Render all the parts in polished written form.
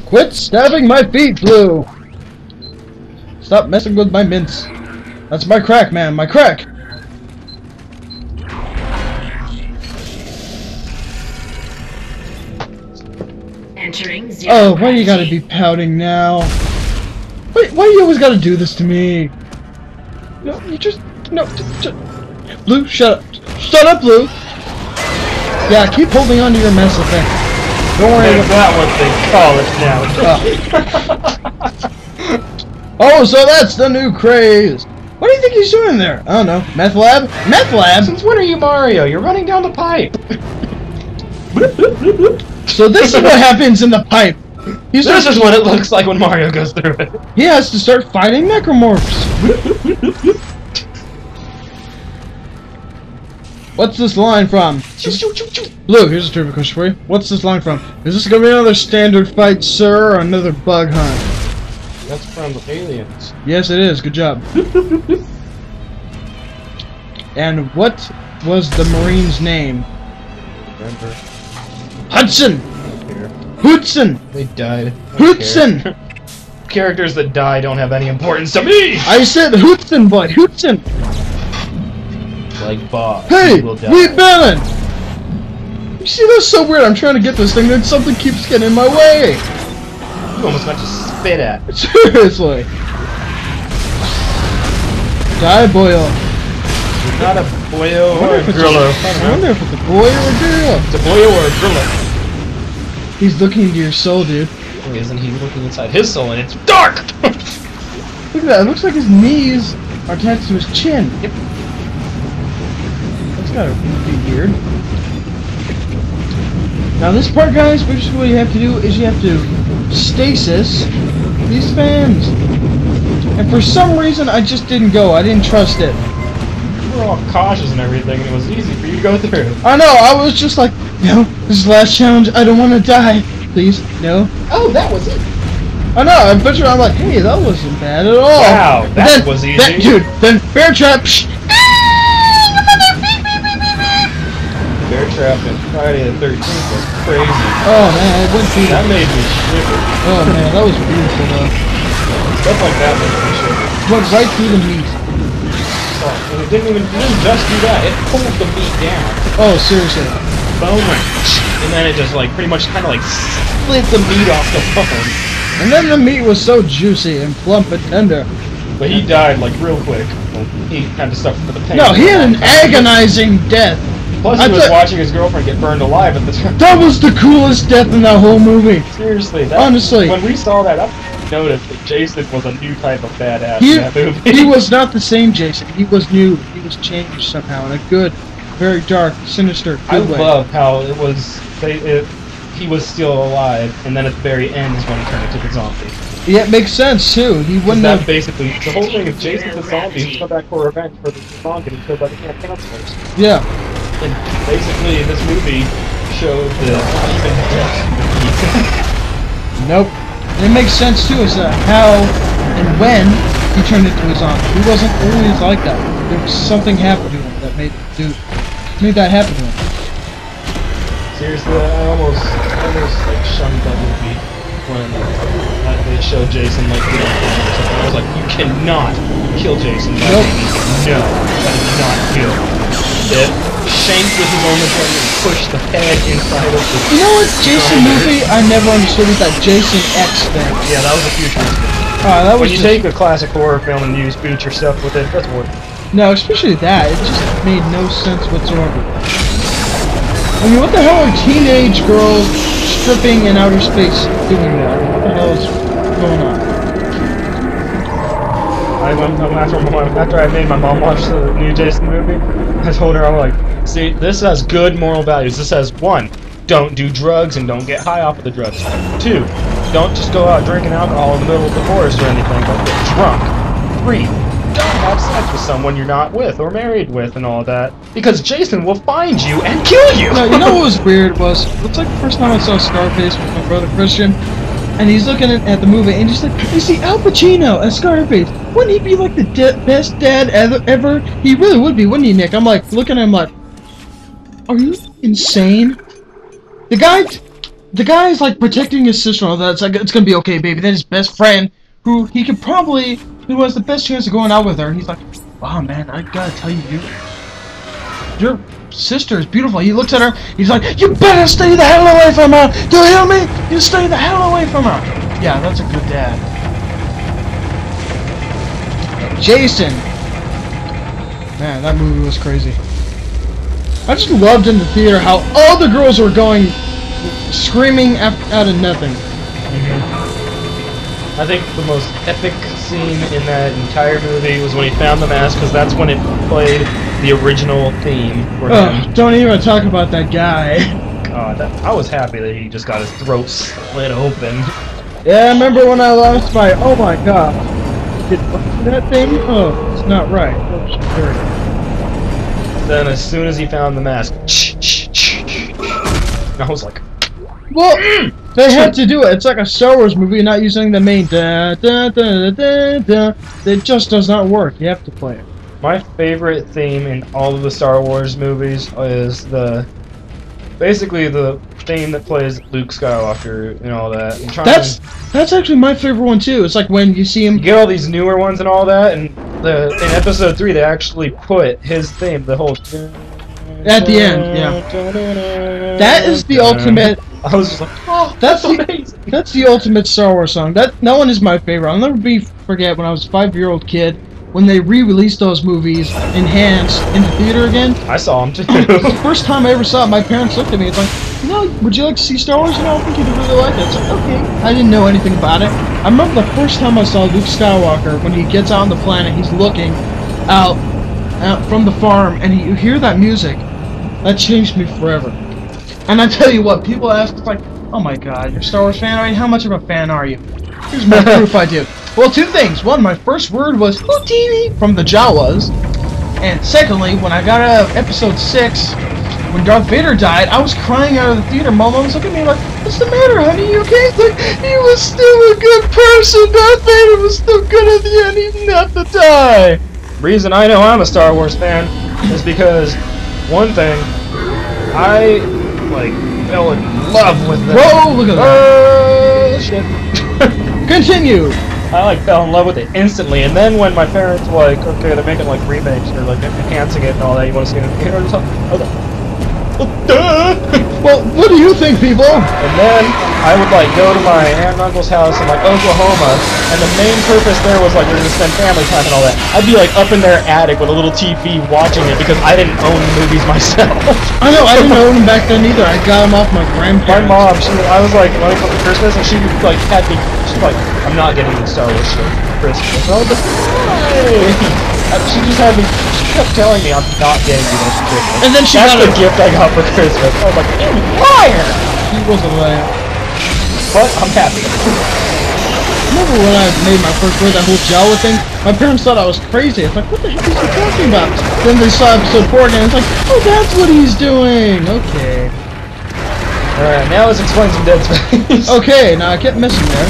Quit stabbing my feet, Blue! Stop messing with my mints. That's my crack, man, my crack! Entering zero. Oh, why you gotta be pouting now? Wait, why you always gotta do this to me? No, you just... No, Blue, shut up. Shut up, Blue! Yeah, keep holding on to your mess of thing. Don't worry about what they call it now. Oh, so that's the new craze! What do you think he's doing there? I don't know. Meth lab? Meth lab? Since when are you Mario? You're running down the pipe. So this is what happens in the pipe. This is what it looks like when Mario goes through it. He has to start fighting necromorphs. What's this line from? Blue, here's a trivia question for you. What's this line from? Is this gonna be another standard fight, sir, or another bug hunt? That's from Aliens. Yes, it is. Good job. And what was the Marine's name? Remember? Hudson! Hootson! They died. Hootson! Characters that die don't have any importance to me! I said Hootson, boy! Hootson! Like Bob. Hey! Wheat Melon! You see, that's so weird. I'm trying to get this thing, then something keeps getting in my way! You almost got to spit at. Seriously! Die, boyo! You're not a boyo or a grillo. I wonder if it's a boy or a girl. It's a boyo or a grillo. He's looking into your soul, dude. Isn't he looking inside his soul and it's dark? Look at that. It looks like his knees are attached to his chin. Yep. That's gotta be weird. Now this part, guys, basically what you have to do is you have to stasis these fans. And for some reason, I just didn't go. I didn't trust it. You were all cautious and everything, and it was easy for you to go through. I know. I was just like, no, this is the last challenge. I don't want to die. Please, no. Oh, that was it. I know. I'm picturing. I'm like, hey, that wasn't bad at all. Wow, that was easy. Dude, then bear trap. Bear trap and Friday the 13th was crazy. Oh man, it went through. That made me shiver. Oh man, that was beautiful though. Stuff like that made me shiver. Went right through the meat. Oh, and it didn't just do that. It pulled the meat down. Oh seriously. Bone went, and then it just like pretty much kind of like split the meat off the bone. And then the meat was so juicy and plump and tender. But he died like real quick. He kind of suffered for the pain. No, he had an agonizing death. Plus, he was watching his girlfriend get burned alive at the time. That was the coolest death in that whole movie. Seriously, that, honestly. When we saw that, I noticed that Jason was a new type of badass in that movie. He was not the same Jason. He was new. He was changed somehow in a good, very dark, sinister, good way. I love how it was. He was still alive, and then at the very end is when he turned into the zombie. Yeah, it makes sense too. He wouldn't have. Basically, the whole thing is Jason's a zombie who's come back for revenge for the zombie getting killed by the counselors. Yeah. And basically, this movie showed that not even Nope. And it makes sense too as to how and when he turned into a zombie. He wasn't always like that. There was something happened to him that made that happen to him. Seriously, I almost like shunned that movie when they showed Jason like getting killed or something. I was like, you cannot kill Jason. Nope. No, that is not good. It shanked with his own gun and pushed the head inside of the. You know what Jason movie I never understood was that Jason X thing. Yeah, that was a futuristic. That was when you take a classic horror film and use future stuff with it, that's worth it. No, especially that. It just made no sense whatsoever. I mean, what the hell are teenage girls stripping in outer space doing there? What the hell is going on? After I made my mom watch the new Jason movie, I told her, I'm like, see, this has good moral values. This has 1, don't do drugs and don't get high off of the drugs. 2, don't just go out drinking alcohol in the middle of the forest or anything. Don't get drunk. 3, don't have sex with someone you're not with or married with and all that, because Jason will find you and kill you. No, you know what was weird was, it's like the first time I saw Scarface with my brother Christian, and he's looking at the movie and just like, you see Al Pacino as Scarface. Wouldn't he be like the best dad ever? He really would be, wouldn't he, Nick? I'm like, looking at him like, are you insane? The guy the guy's like protecting his sister and all that. It's like, it's gonna be okay, baby. Then his best friend, who who has the best chance of going out with her, he's like, wow, man, I gotta tell you, your sister is beautiful. He looks at her, he's like, you better stay the hell away from her. Do you hear me? You stay the hell away from her. Yeah, that's a good dad. Jason. Man, that movie was crazy. I just loved in the theater how all the girls were going screaming out of nothing. I think the most epic scene in that entire movie was when he found the mask, because that's when it played the original theme for him. Don't even talk about that guy. I was happy that he just got his throat slit open. Yeah, I remember when I lost my. Oh my god. Did that thing? Oh, it's not right. Oh, sure. Then as soon as he found the mask, I was like, well, they had to do it. It's like a Star Wars movie, not using the main da da da da da. It just does not work. You have to play it. My favorite theme in all of the Star Wars movies is basically the theme that plays Luke Skywalker and all that. That's actually my favorite one too. It's like when you see him. You get all these newer ones and all that, and in episode 3 they actually put his theme, the whole at the end, yeah. That is the ultimate. I was just like, oh, that's amazing. That's the ultimate Star Wars song. That one is my favorite. I'll never forget when I was a 5-year-old kid when they re-released those movies enhanced in the theater again. I saw them too. The first time I ever saw it, my parents looked at me. It's like, you know, would you like to see Star Wars? You know, I think you'd really like it. It's like, okay. I didn't know anything about it. I remember the first time I saw Luke Skywalker when he gets out on the planet. He's looking out from the farm, and you hear that music. That changed me forever. And I tell you what, people ask, it's like, oh my god, you're a Star Wars fan? I mean, how much of a fan are you? Here's more proof I do. Well, 2 things. One, my first word was Houdini from the Jawas. And secondly, when I got out of episode 6, when Darth Vader died, I was crying out of the theater. My mom was looking at me like, what's the matter, honey? You okay? It's like, he was still a good person. Darth Vader was still good at the end. He didn't have to die. Reason I know I'm a Star Wars fan is because, one thing, I fell in love with them. Whoa, look at that. Oh, shit. Continue. I fell in love with it instantly, and then when my parents were like, okay, they're making remakes or enhancing it and all that, you want to see it in the theater? I was like, well, duh! Well, what do you think, people? And then I would go to my aunt and uncle's house in Oklahoma, and the main purpose there was we were gonna spend family time and all that. I'd be up in their attic with a little TV watching it because I didn't own the movies myself. I know, I didn't own them back then either. I got them off my grandparents. My mom, I was like, running for Christmas, and she had me. She's like, I'm not getting the Star Wars shit for Christmas. And I was like, why? She just had me. She kept telling me I'm not getting you this for Christmas. And then That's the gift I got for Christmas. I was like, you liar! He was a liar. But I'm happy. Remember when I made my first word, that whole Jawa thing? My parents thought I was crazy. It's like, what the heck is he talking about? Then they saw episode 4 again. It's like, oh, that's what he's doing. Okay. Alright, now let's explain some Dead Space. Okay, now I kept missing there.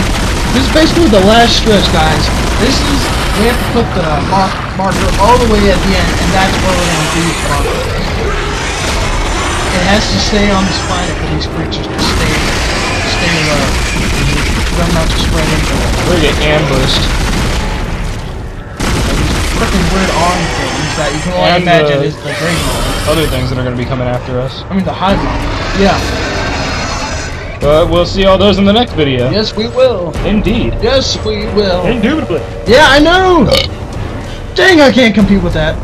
This is basically the last stretch, guys. We have to put the marker all the way at the end, and that's where we're going to do the marker. It has to stay on this planet for these creatures to stay low. I'm not just spread into it. We're gonna get ambushed. These freaking weird arm things that you can only imagine is the great one. Other things that are gonna be coming after us. I mean the hive mind. Yeah. But we'll see all those in the next video. Yes, we will. Indeed. Yes, we will. Indubitably. Yeah, I know! Dang, I can't compete with that.